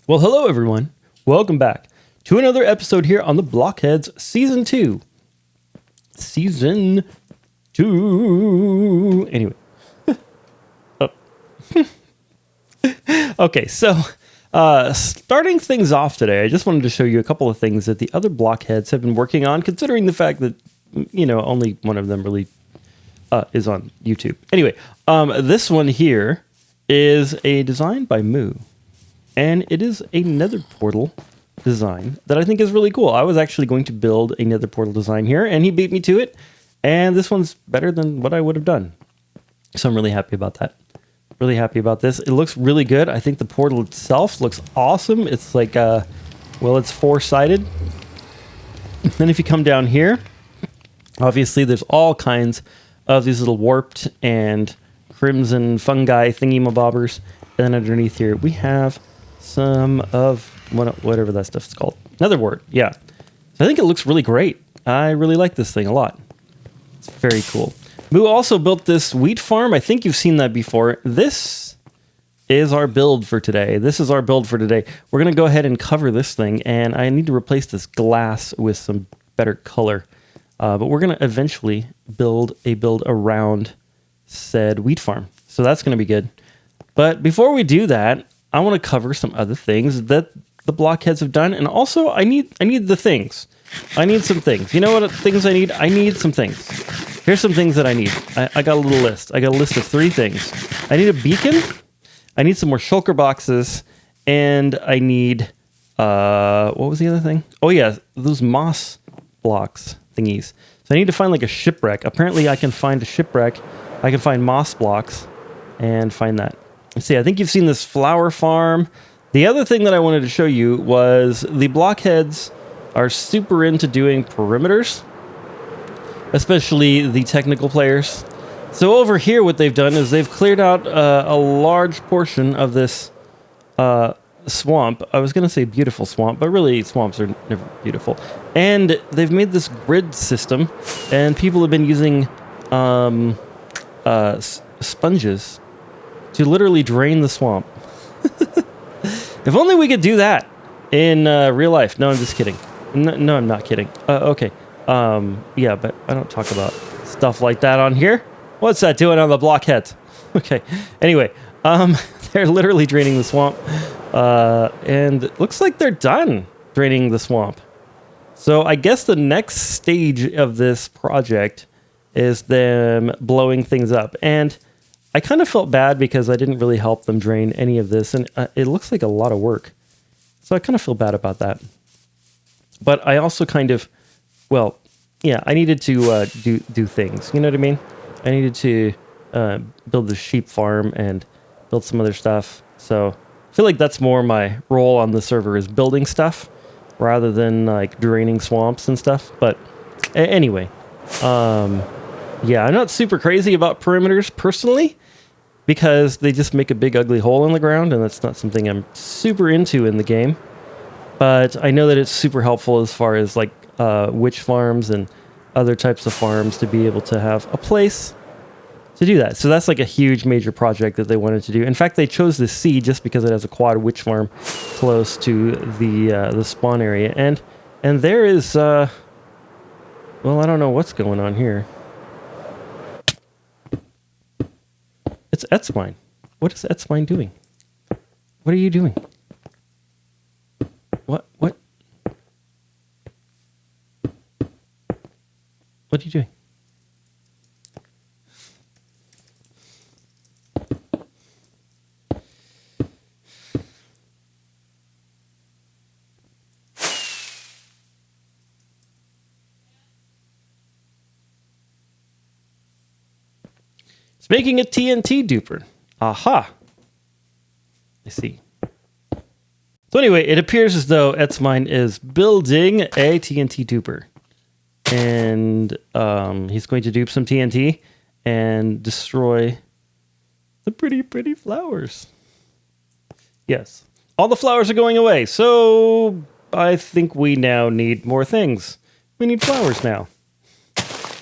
Well, hello everyone. Welcome back to another episode here on the BlockHeadz Season 2. Season 2. Anyway. Oh. Okay, so starting things off today, I just wanted to show you a couple of things that the other BlockHeadz have been working on, considering the fact that, you know, only one of them really is on YouTube. Anyway, this one here is a design by Moo. And it is a nether portal design that I think is really cool. I was actually going to build a nether portal design here, and he beat me to it. And this one's better than what I would have done. So I'm really happy about that. Really happy about this. It looks really good. I think the portal itself looks awesome. It's like, well, it's four-sided. Then if you come down here, obviously there's all kinds of these little warped and crimson fungi thingy-mabobbers. And then underneath here, we have some of whatever that stuff's called. Another word, yeah. So I think it looks really great. I really like this thing a lot. It's very cool. Moo also built this wheat farm. I think you've seen that before. This is our build for today. We're going to go ahead and cover this thing, and I need to replace this glass with some better color. But we're going to eventually build a build around said wheat farm. So that's going to be good. But before we do that, I want to cover some other things that the BlockHeadz have done. And also, I need the things. I need some things. You know what things I need? I need some things. Here's some things that I need. I got a little list. I got a list of 3 things. I need a beacon. I need some more shulker boxes. And I need... what was the other thing? Oh, yeah. Those moss blocks thingies. So I need to find like a shipwreck. Apparently, I can find a shipwreck. I can find moss blocks and find that. Let's see, I think you've seen this flower farm. The other thing that I wanted to show you was the BlockHeadz are super into doing perimeters, especially the technical players. So over here, what they've done is they've cleared out a large portion of this swamp. I was going to say beautiful swamp, but really swamps are never beautiful. And they've made this grid system, and people have been using sponges to literally drain the swamp. If only we could do that in real life. No, I'm just kidding. No, I'm not kidding. Okay. Yeah, but I don't talk about stuff like that on here. What's that doing on the BlockHeadz? Okay. Anyway, they're literally draining the swamp. And it looks like they're done draining the swamp. So I guess the next stage of this project is them blowing things up. And I kind of felt bad because I didn't really help them drain any of this, and it looks like a lot of work. So I kind of feel bad about that. But I also kind of, well, yeah, I needed to do things. You know what I mean? I needed to build the sheep farm and build some other stuff. So I feel like that's more my role on the server is building stuff rather than like draining swamps and stuff. But anyway, yeah, I'm not super crazy about perimeters personally because they just make a big ugly hole in the ground, and that's not something I'm super into in the game. But I know that it's super helpful as far as like witch farms and other types of farms to be able to have a place to do that. So that's like a huge major project that they wanted to do. In fact, they chose this sea just because it has a quad witch farm close to the spawn area. And there is, well, I don't know what's going on here. It's sPlay. What is sPlay doing? What are you doing? What? What are you doing? It's making a TNT duper. Aha. I see. So anyway, it appears as though sPlay is building a TNT duper. And he's going to dupe some TNT and destroy the pretty, pretty flowers. Yes. All the flowers are going away. So I think we now need more things. We need flowers now.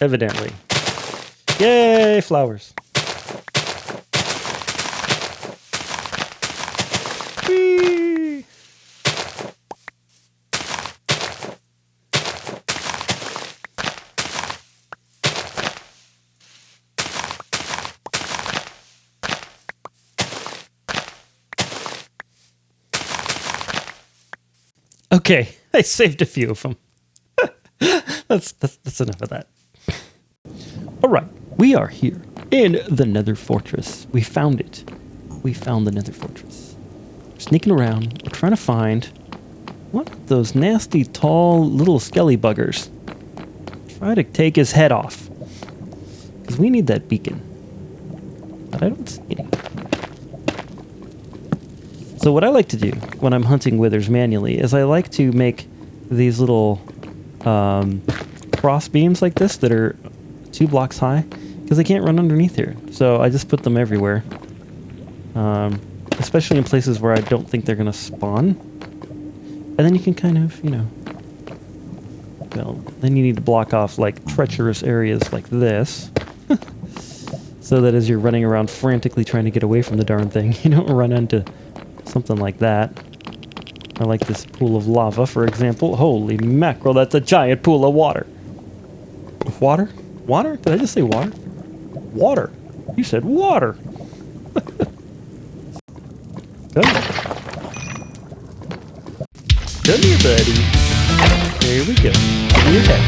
Evidently. Yay, flowers. Whee! Okay, I saved a few of them. That's enough of that. All right, we are here in the Nether Fortress. We found it. We found the Nether Fortress. We're sneaking around. We're trying to find one of those nasty, tall, little skelly buggers. Try to take his head off. Because we need that beacon. But I don't see any. So what I like to do when I'm hunting withers manually is I like to make these little cross beams like this that are 2 blocks high because they can't run underneath here. So I just put them everywhere, especially in places where I don't think they're going to spawn. And then you can kind of, you know, well, then you need to block off like treacherous areas like this so that as you're running around frantically trying to get away from the darn thing, you don't run into something like that. I like this pool of lava, for example. Holy mackerel, that's a giant pool of water. Water? Water? Did I just say water? Water. You said water. Come here, buddy. There we go. Give me your head.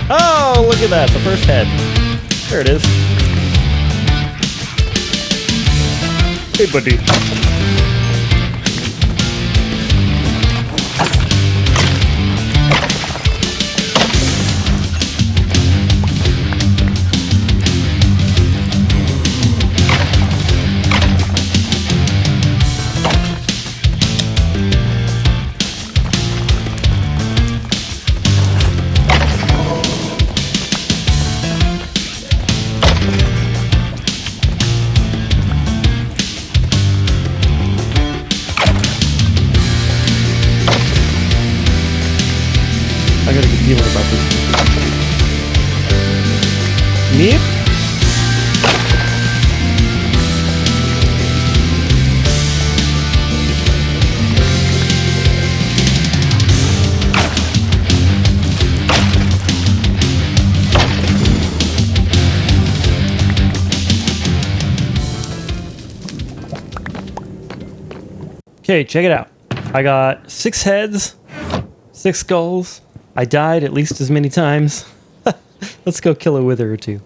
Oh, look at that. The first head. There it is. Hey, buddy. I got a good feeling about this. Meep. Okay, check it out. I got 6 heads, 6 skulls. I died at least as many times. Let's go kill a wither or 2.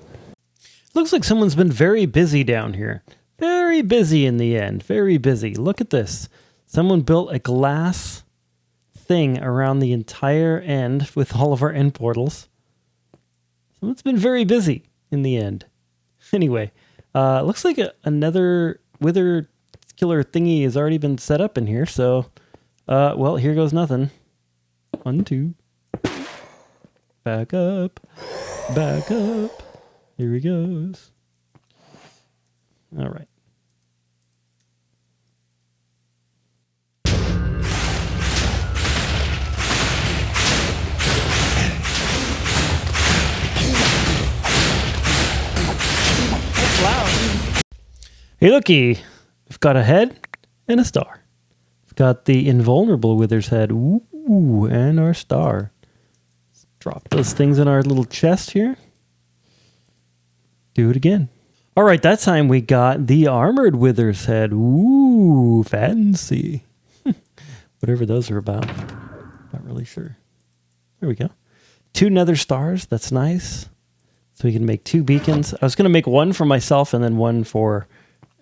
Looks like someone's been very busy down here. Very busy in the end. Very busy. Look at this. Someone built a glass thing around the entire end with all of our end portals. Someone's been very busy in the end. Anyway, looks like another wither killer thingy has already been set up in here. So, well, here goes nothing. 1, 2. Back up. Back up. Here he goes. All right. That's loud. Hey, looky. We've got a head and a star. We've got the invulnerable wither's head. Ooh, and our star. Drop those things in our little chest here. Do it again. All right, that time we got the armored wither's head. Ooh, fancy. Whatever those are about. Not really sure. There we go. 2 nether stars. That's nice. So we can make 2 beacons. I was going to make 1 for myself and then 1 for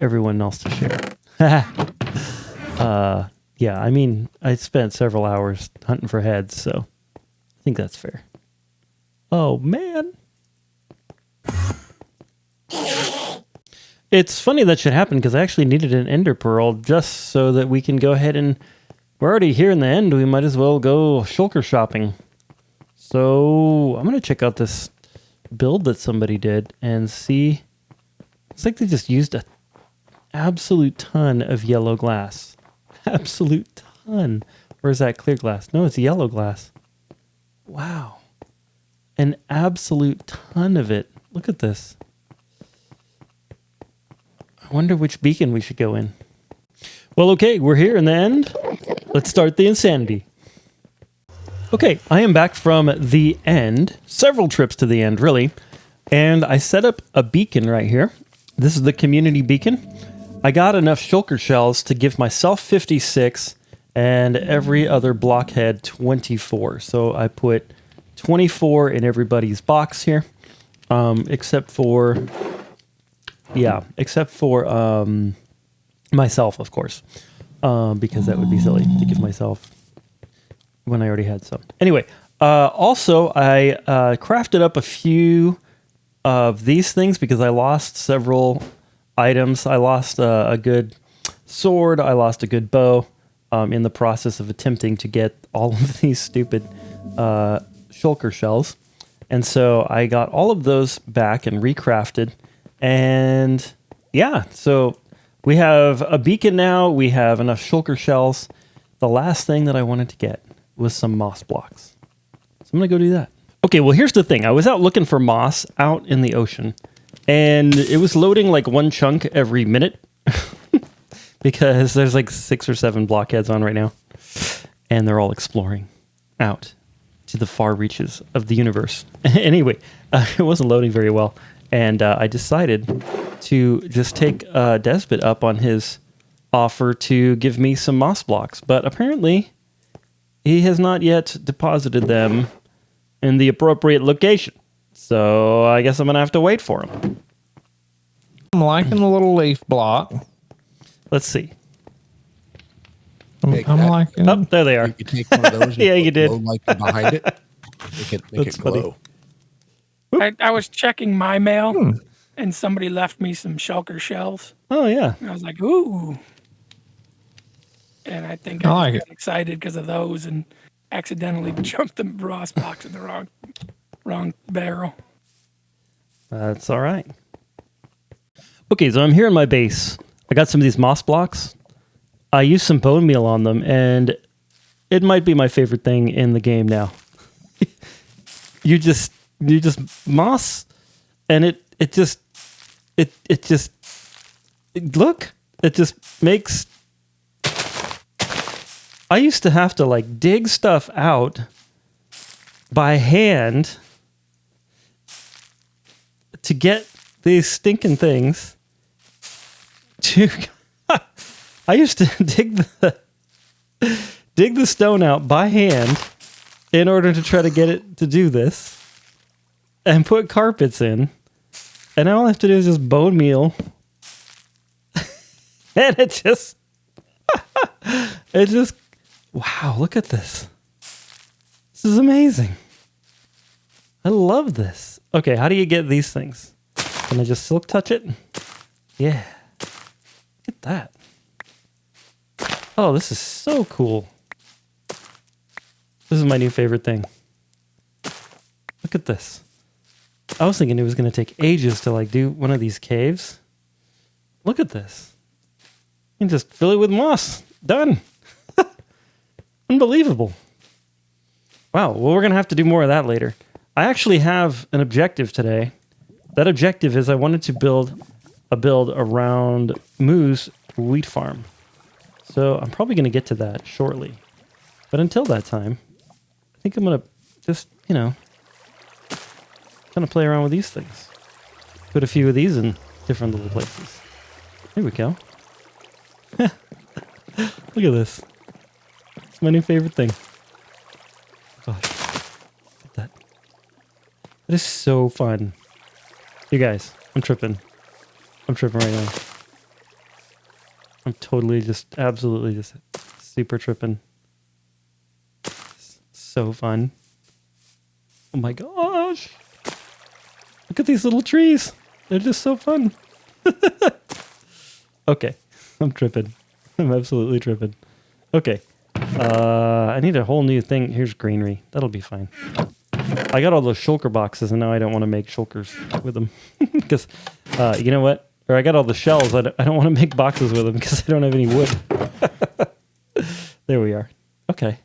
everyone else to share. Yeah, I mean, I spent several hours hunting for heads, so I think that's fair. Oh, man. It's funny that should happen because I actually needed an ender pearl just so that we can go ahead and... We're already here in the end. We might as well go shulker shopping. So I'm going to check out this build that somebody did and see... It's like they just used an absolute ton of yellow glass. Absolute ton. Where's that clear glass? No, it's yellow glass. Wow. An absolute ton of it. Look at this. I wonder which beacon we should go in. Well, okay, we're here in the end. Let's start the insanity. Okay, I am back from the end. Several trips to the end, really. And I set up a beacon right here. This is the community beacon. I got enough shulker shells to give myself 56 and every other block had 24. So I put 24 in everybody's box here, except for myself, of course, because that would be silly to give myself when I already had some. Anyway, also I crafted up a few of these things because I lost several items. I lost a good sword. I lost a good bow in the process of attempting to get all of these stupid shulker shells. And so I got all of those back and recrafted. And yeah, so we have a beacon now. We have enough shulker shells. The last thing that I wanted to get was some moss blocks. So I'm going to go do that. Okay, well, here's the thing. I was out looking for moss out in the ocean, and it was loading like one chunk every minute because there's like 6 or 7 blockheads on right now, and they're all exploring out to the far reaches of the universe. Anyway, it wasn't loading very well, and I decided to just take Deassbt up on his offer to give me some moss blocks, but apparently he has not yet deposited them in the appropriate location. So I guess I'm going to have to wait for him. I'm liking the little leaf block. Let's see. I'm liking. Oh, there they are. You take one of those. Yeah, you did. Like behind it. Make it glow. I was checking my mail, and somebody left me some shulker shells. Oh, yeah. And I was like, ooh. And I think I got excited because of those and accidentally jumped the Ross box in the wrong barrel. That's all right. Okay, so I'm here in my base. I got some of these moss blocks. I used some bone meal on them, and it might be my favorite thing in the game now. you just moss, and it just makes. I used to have to like dig stuff out by hand to get these stinking things to. I used to dig the stone out by hand in order to try to get it to do this and put carpets in. And all I have to do is just bone meal. And it just, wow, look at this. This is amazing. I love this. Okay, how do you get these things? Can I just silk touch it? Yeah. Look at that. Oh, this is so cool. This is my new favorite thing. Look at this. I was thinking it was going to take ages to like do one of these caves. Look at this. You can just fill it with moss. Done. Unbelievable. Wow, well, we're going to have to do more of that later. I actually have an objective today. That objective is I wanted to build a build around Moo's wheat farm. So I'm probably going to get to that shortly. But until that time, I think I'm going to just, kind of play around with these things. Put a few of these in different little places. There we go. Look at this. It's my new favorite thing. Gosh. Look at that. That is so fun. You guys, I'm tripping. I'm tripping right now. I'm totally just, absolutely just super tripping. It's so fun. Oh my gosh. Look at these little trees. They're just so fun. Okay. I'm tripping. I'm absolutely tripping. Okay. I need a whole new thing. Here's greenery. That'll be fine. I got all those shulker boxes, and now I don't want to make shulkers with them. Because, you know what? Or I got all the shells. I don't want to make boxes with them because I don't have any wood. There we are. Okay.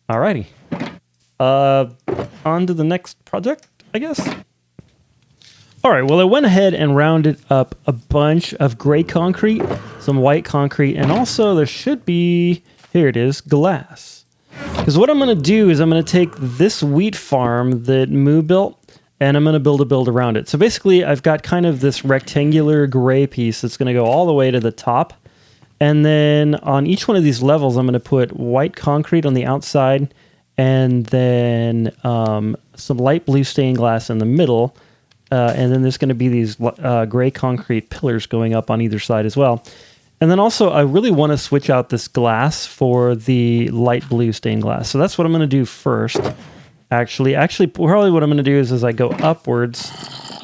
Alrighty. On to the next project, I guess. Alright, well, I went ahead and rounded up a bunch of gray concrete, some white concrete, and also there should be, here it is, glass. Because what I'm going to do is I'm going to take this wheat farm that Moo built, and I'm going to build a build around it. So basically, I've got kind of this rectangular gray piece that's going to go all the way to the top. And then on each one of these levels, I'm going to put white concrete on the outside, and then some light blue stained glass in the middle. And then there's going to be these gray concrete pillars going up on either side as well. And then also, I really want to switch out this glass for the light blue stained glass. So that's what I'm going to do first. Actually, probably what I'm going to do is as I go upwards,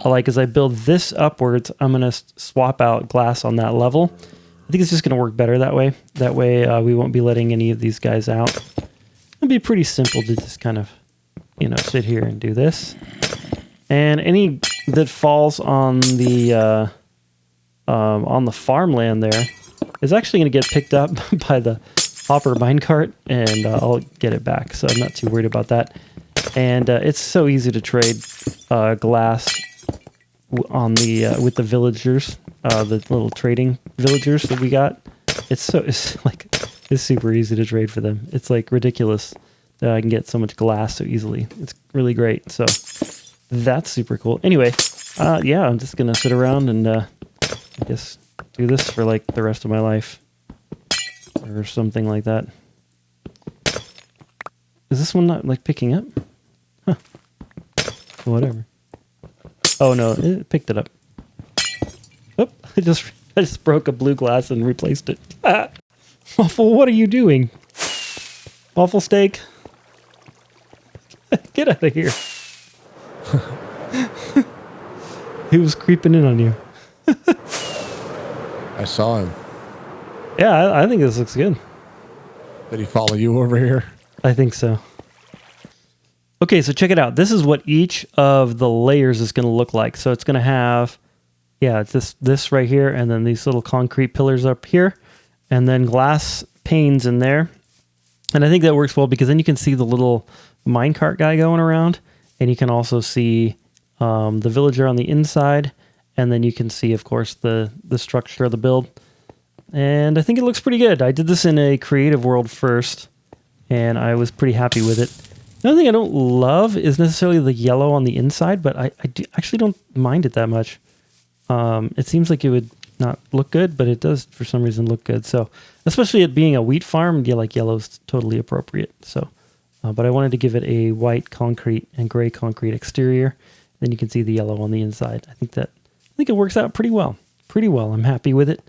like as I build this upwards, I'm going to swap out glass on that level. I think it's just going to work better that way. That way, we won't be letting any of these guys out. It'll be pretty simple to just kind of, sit here and do this. And any that falls on the farmland there is actually going to get picked up by the hopper minecart, and I'll get it back. So I'm not too worried about that. And it's so easy to trade glass on the with the villagers, the little trading villagers that we got. It's super easy to trade for them. It's like ridiculous that I can get so much glass so easily. It's really great. So that's super cool. Anyway, yeah, I'm just gonna sit around and I guess do this for like the rest of my life or something like that. Is this one not like picking up? Huh. Whatever. Oh no, it picked it up. Oh, I just broke a blue glass and replaced it. Waffle, what are you doing? Waffle steak? Get out of here. He was creeping in on you. I saw him. Yeah, I think this looks good. Did he follow you over here? I think so. Okay, so check it out. This is what each of the layers is going to look like. So it's going to have, it's this right here, and then these little concrete pillars up here, and then glass panes in there. And I think that works well because then you can see the little minecart guy going around, and you can also see the villager on the inside, and then you can see, of course, the structure of the build. And I think it looks pretty good. I did this in a creative world first, and I was pretty happy with it. Another thing I don't love is necessarily the yellow on the inside, but I actually don't mind it that much. It seems like it would not look good, but it does for some reason look good. So, especially it being a wheat farm, yellow's totally appropriate. So, but I wanted to give it a white concrete and gray concrete exterior. Then you can see the yellow on the inside. I think it works out pretty well. Pretty well. I'm happy with it.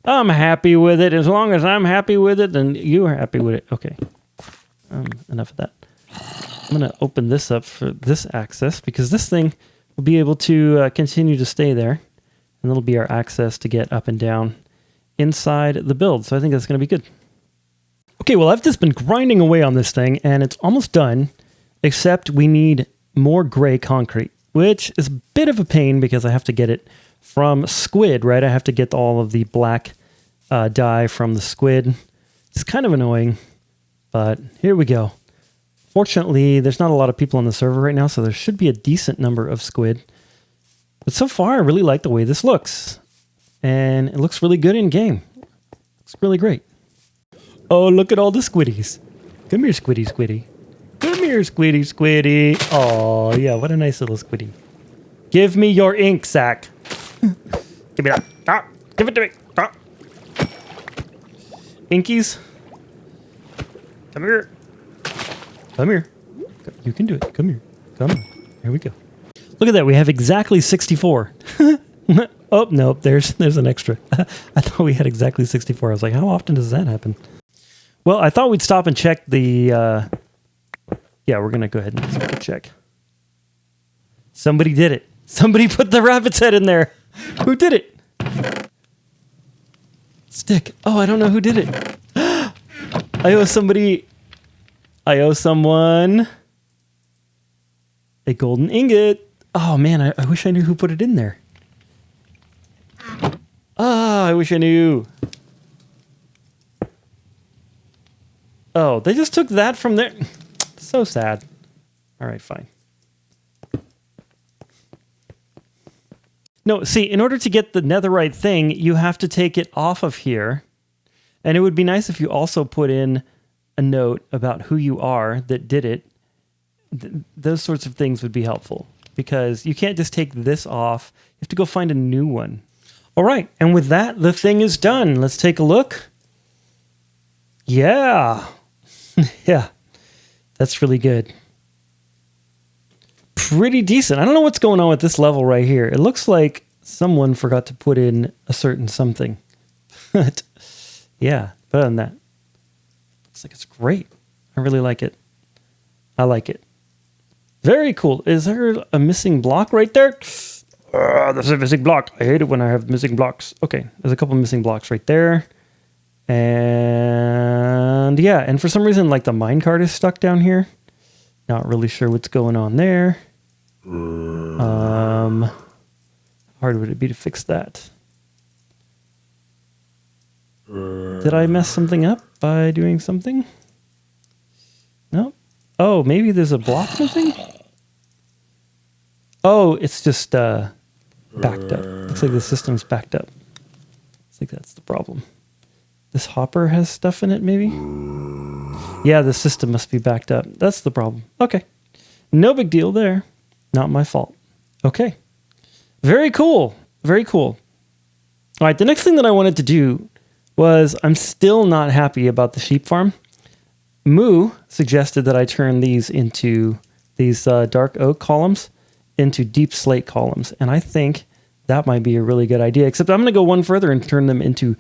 I'm happy with it. As long as I'm happy with it, then you are happy with it. Okay. Enough of that. I'm going to open this up for this access because this thing will be able to continue to stay there. And that'll be our access to get up and down inside the build. So I think that's going to be good. Okay, well, I've just been grinding away on this thing, and it's almost done, except we need more gray concrete, which is a bit of a pain because I have to get it from squid, right? I have to get all of the black dye from the squid. It's kind of annoying, but here we go. Fortunately, there's not a lot of people on the server right now, so there should be a decent number of squid. But so far, I really like the way this looks. And it looks really good in game. It's really great. Oh, look at all the squiddies. Come here, squiddy, squiddy. Come here, squiddy, squiddy. Oh, yeah, what a nice little squiddy. Give me your ink sack. Give me that. Ah, give it to me. Ah. Inkies. Come here. Come here. You can do it. Come here. Come on. Here we go. Look at that. We have exactly 64. Oh, nope. There's an extra. I thought we had exactly 64. I was like, how often does that happen? Well, I thought we'd stop and check the... Yeah, we're going to go ahead and check. Somebody did it. Somebody put the rabbit's head in there. Who did it? Stick. Oh, I don't know who did it. I owe someone a golden ingot. Oh, man, I wish I knew who put it in there. Ah, I wish I knew. Oh, they just took that from there. So sad. All right, fine. No, see, in order to get the netherite thing, you have to take it off of here. And it would be nice if you also put in a note about who you are that did it. Those sorts of things would be helpful. Because you can't just take this off. You have to go find a new one. All right, and with that, the thing is done. Let's take a look. Yeah. Yeah, that's really good. Pretty decent. I don't know what's going on with this level right here. It looks like someone forgot to put in a certain something. But yeah, but other than that, looks like it's great. I really like it. I like it. Very cool. Is there a missing block right there? There's a missing block. I hate it when I have missing blocks. Okay, there's a couple missing blocks right there. And yeah, and for some reason, like the minecart is stuck down here. Not really sure what's going on there. How hard would it be to fix that? Did I mess something up by doing something? No. Oh, maybe there's a block missing? Oh, it's just backed up. Looks like the system's backed up. I think that's the problem. This hopper has stuff in it, maybe? Yeah, the system must be backed up. That's the problem. Okay. No big deal there. Not my fault. Okay. Very cool. Very cool. All right, the next thing that I wanted to do was I'm still not happy about the sheep farm. Moo suggested that I turn these dark oak columns into deep slate columns, and I think that might be a really good idea, except I'm going to go one further and turn them into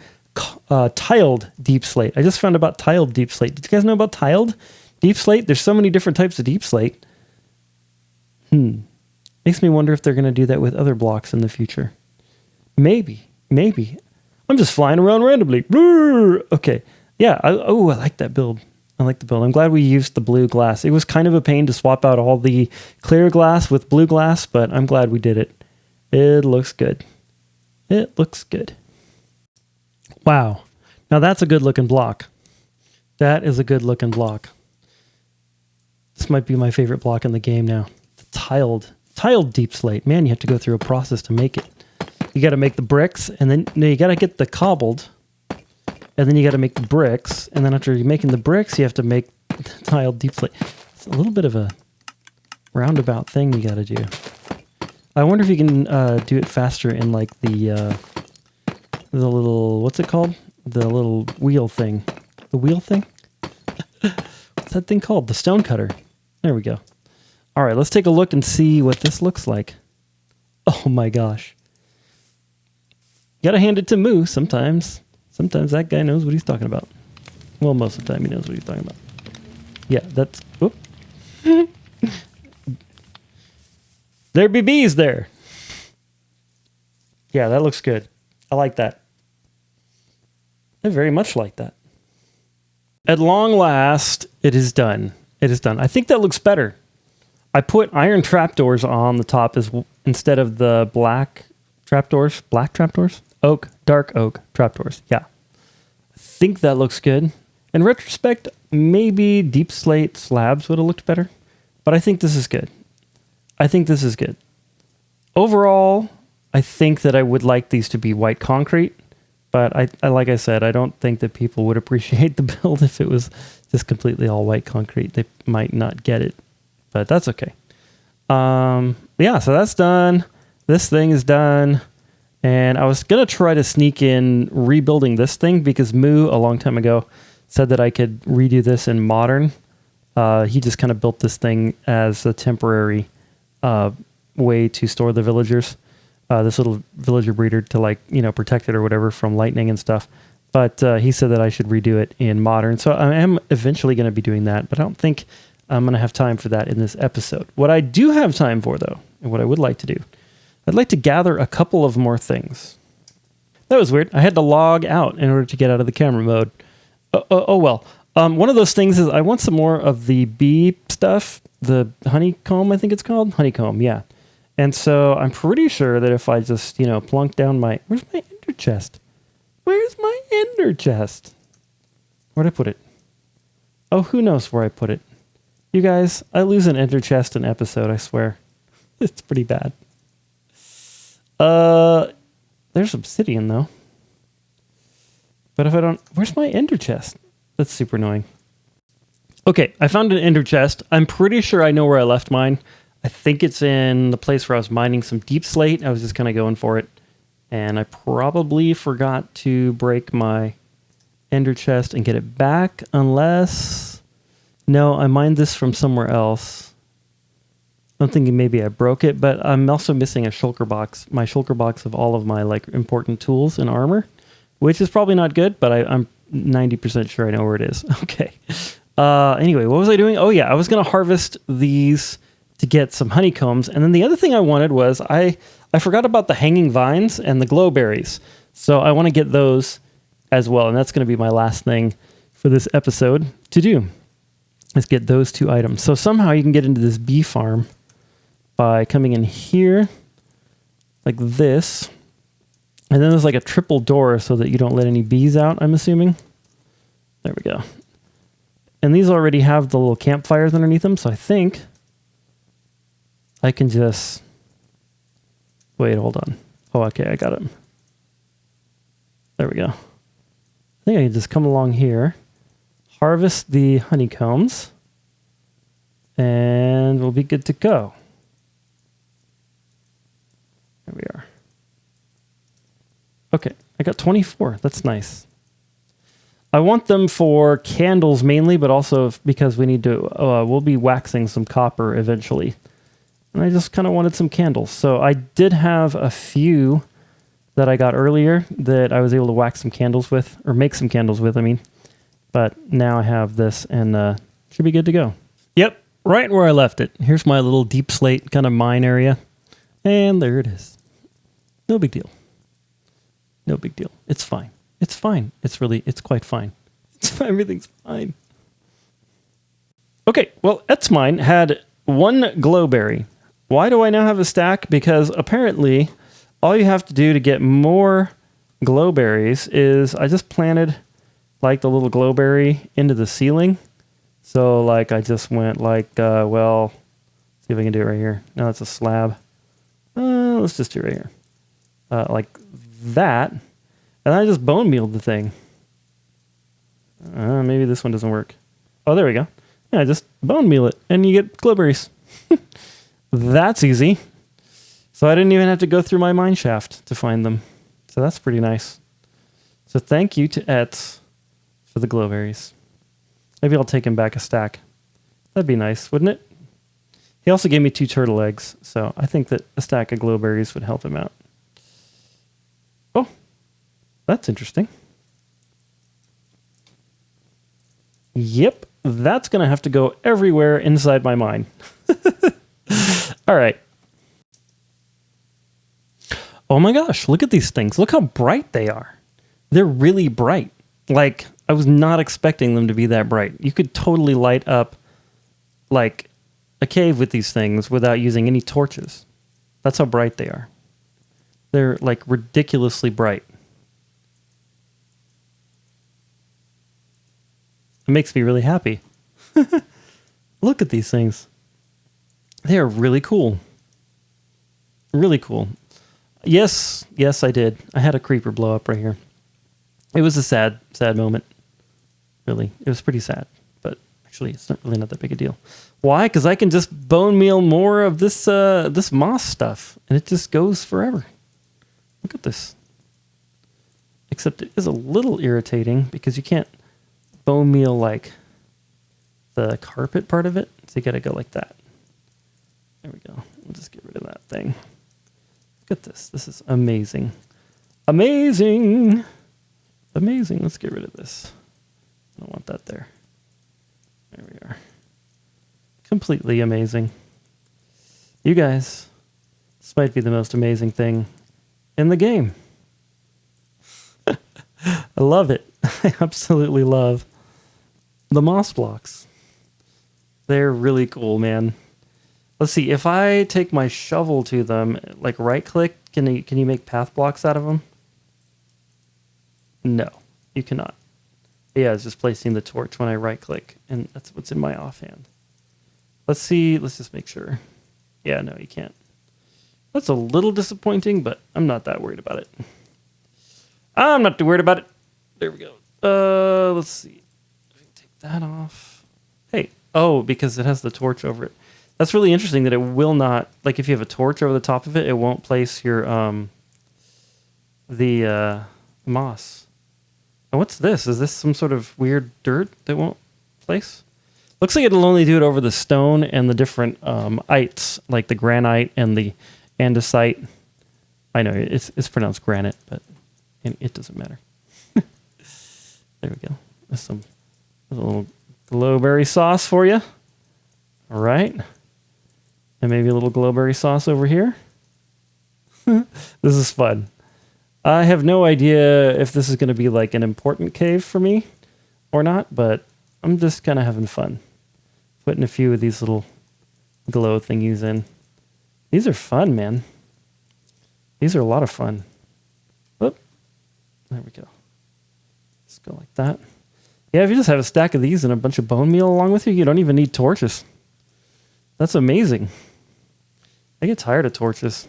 tiled deep slate. I just found about tiled deep slate. Did you guys know about tiled deep slate? There's so many different types of deep slate. Makes me wonder if they're going to do that with other blocks in the future. Maybe. I'm just flying around randomly. Okay. Yeah. I like that build. I like the build. I'm glad we used the blue glass. It was kind of a pain to swap out all the clear glass with blue glass, but I'm glad we did it. It looks good. It looks good. Wow. Now that's a good looking block. That is a good looking block. This might be my favorite block in the game now. The tiled deep slate. Man, you have to go through a process to make it. You got to make the bricks, and then you got to get the cobbled, and then you got to make the bricks, and then after you're making the bricks, you have to make the tiled deep slate. It's a little bit of a roundabout thing you got to do. I wonder if you can do it faster in like the little, what's it called? The little wheel thing. The wheel thing? What's that thing called? The stone cutter. There we go. All right, let's take a look and see what this looks like. Oh my gosh. You gotta hand it to Moo sometimes. Sometimes that guy knows what he's talking about. Well, most of the time he knows what he's talking about. Yeah, that's... Whoop. There be bees there. Yeah, that looks good. I like that. I very much like that. At long last, it is done. It is done. I think that looks better. I put iron trapdoors on the top instead of the black trapdoors. Black trapdoors? Dark oak trapdoors. Yeah. I think that looks good. In retrospect, maybe deep slate slabs would have looked better, but I think this is good. I think this is good. Overall, I think that I would like these to be white concrete, but I like I said, I don't think that people would appreciate the build if it was just completely all white concrete. They might not get it, but that's okay. Yeah, so that's done. This thing is done. And I was going to try to sneak in rebuilding this thing because Moo, a long time ago, said that I could redo this in modern. He just kind of built this thing as a temporary way to store the villagers. This little villager breeder to protect it or whatever from lightning and stuff. But he said that I should redo it in modern. So I am eventually going to be doing that, but I don't think I'm going to have time for that in this episode. What I do have time for, though, and what I would like to do, I'd like to gather a couple of more things. That was weird. I had to log out in order to get out of the camera mode. Oh well. One of those things is I want some more of the bee stuff. The honeycomb, I think it's called. Honeycomb, yeah. And so I'm pretty sure that if I just, plunk down my... Where's my ender chest? Where's my ender chest? Where'd I put it? Oh, who knows where I put it? You guys, I lose an ender chest an episode, I swear. It's pretty bad. There's obsidian though. But if I don't, where's my ender chest? That's super annoying. Okay, I found an ender chest. I'm pretty sure I know where I left mine. I think it's in the place where I was mining some deep slate. I was just kind of going for it. And I probably forgot to break my ender chest and get it back, unless... No, I mined this from somewhere else. I'm thinking maybe I broke it, but I'm also missing a shulker box. My shulker box of all of my like important tools and armor, which is probably not good, but I'm 90% sure I know where it is. Okay. Anyway, what was I doing? Oh yeah, I was going to harvest these to get some honeycombs. And then the other thing I wanted was I forgot about the hanging vines and the glowberries. So I want to get those as well. And that's going to be my last thing for this episode to do. Let's get those 2 items. So somehow you can get into this bee farm by coming in here like this. And then there's like a triple door so that you don't let any bees out, I'm assuming. There we go. And these already have the little campfires underneath them. So I think I can just... Wait, hold on. Oh, okay, I got it. There we go. I think I can just come along here. Harvest the honeycombs, and we'll be good to go. There we are. Okay, I got 24. That's nice. I want them for candles mainly, but also because we need to, we'll be waxing some copper eventually. And I just kind of wanted some candles. So I did have a few that I got earlier that I was able to wax some candles with, or make some candles with, I mean. But now I have this and should be good to go. Yep, right where I left it. Here's my little deep slate kind of mine area. And there it is. No big deal. No big deal. It's fine. It's fine. It's quite fine. Everything's fine. Okay, well, Etzmine had 1 glowberry. Why do I now have a stack? Because apparently all you have to do to get more glowberries is I just planted like the little glowberry into the ceiling. So like I just went like, well, see if I can do it right here. No, it's a slab. Let's just do it right here. Like that. And I just bone mealed the thing. Maybe this one doesn't work. Oh, there we go. Yeah, just bone meal it and you get glowberries. That's easy. So I didn't even have to go through my mine shaft to find them. So that's pretty nice. So thank you to Etz for the glowberries. Maybe I'll take him back a stack. That'd be nice, wouldn't it? He also gave me 2 turtle eggs, so I think that a stack of glowberries would help him out. Oh, that's interesting. Yep, that's going to have to go everywhere inside my mine. All right. Oh my gosh, look at these things. Look how bright they are. They're really bright. Like, I was not expecting them to be that bright. You could totally light up like a cave with these things without using any torches. That's how bright they are. They're like ridiculously bright. It makes me really happy. Look at these things. They are really cool. Really cool. Yes, I did. I had a creeper blow up right here. It was a sad moment. Really. It was pretty sad. But actually, it's not really not that big a deal. Why? Because I can just bone meal more of this this moss stuff. And it just goes forever. Look at this. Except it is a little irritating because you can't bone meal like the carpet part of it. So you got to go like that. There we go. We'll just get rid of that thing. Look at this. This is amazing. Amazing. Amazing. Let's get rid of this. I don't want that there. There we are. Completely amazing. You guys, this might be the most amazing thing in the game. I love it. I absolutely love the moss blocks. They're really cool, man. Let's see. If I take my shovel to them, like right click, can you make path blocks out of them? No, you cannot. Yeah, it's just placing the torch when I right click, and that's what's in my offhand. Let's see. Let's just make sure. Yeah, no, you can't. That's a little disappointing, but I'm not that worried about it. I'm not too worried about it. There we go. Let's see. Take that off. Hey. Oh, because it has the torch over it. That's really interesting that it will not, like if you have a torch over the top of it, it won't place your the moss. And what's this? Is this some sort of weird dirt that won't place? Looks like it'll only do it over the stone and the different ites, like the granite and the andesite. I know it's pronounced granite, but it doesn't matter. There we go. There's a little glowberry sauce for you. All right. And maybe a little glowberry sauce over here. This is fun. I have no idea if this is going to be like an important cave for me or not, but I'm just kind of having fun. Putting a few of these little glow thingies in. These are fun, man. These are a lot of fun. Whoop. There we go. Let's go like that. Yeah, if you just have a stack of these and a bunch of bone meal along with you, you don't even need torches. That's amazing. I get tired of torches.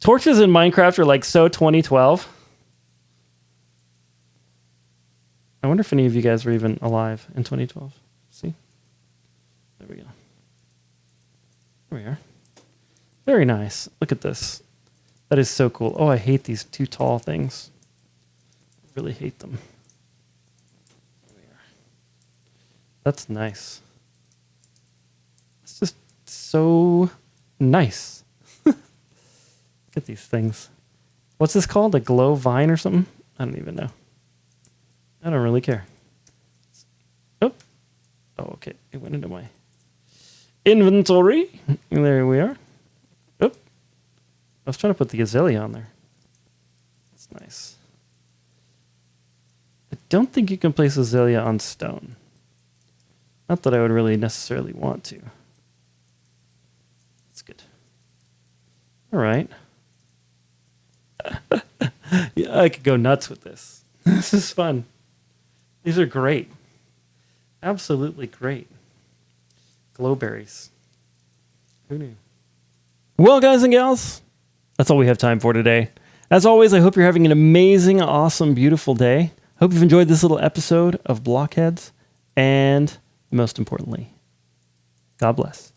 Torches in Minecraft are like so 2012. I wonder if any of you guys were even alive in 2012. See? There we go. There we are. Very nice. Look at this. That is so cool. Oh, I hate these too tall things. I really hate them. There we are. That's nice. It's just so nice. Look at these things. What's this called? A glow vine or something? I don't even know. I don't really care. Oh. Oh, okay. It went into my inventory. And there we are. Oh. I was trying to put the azalea on there. That's nice. I don't think you can place azalea on stone. Not that I would really necessarily want to. That's good. All right. Yeah, I could go nuts with this. This is fun. These are great. Absolutely great. Glowberries. Who knew? Well, guys and gals, that's all we have time for today. As always, I hope you're having an amazing, awesome, beautiful day. Hope you've enjoyed this little episode of BlockHeadz. And most importantly, God bless.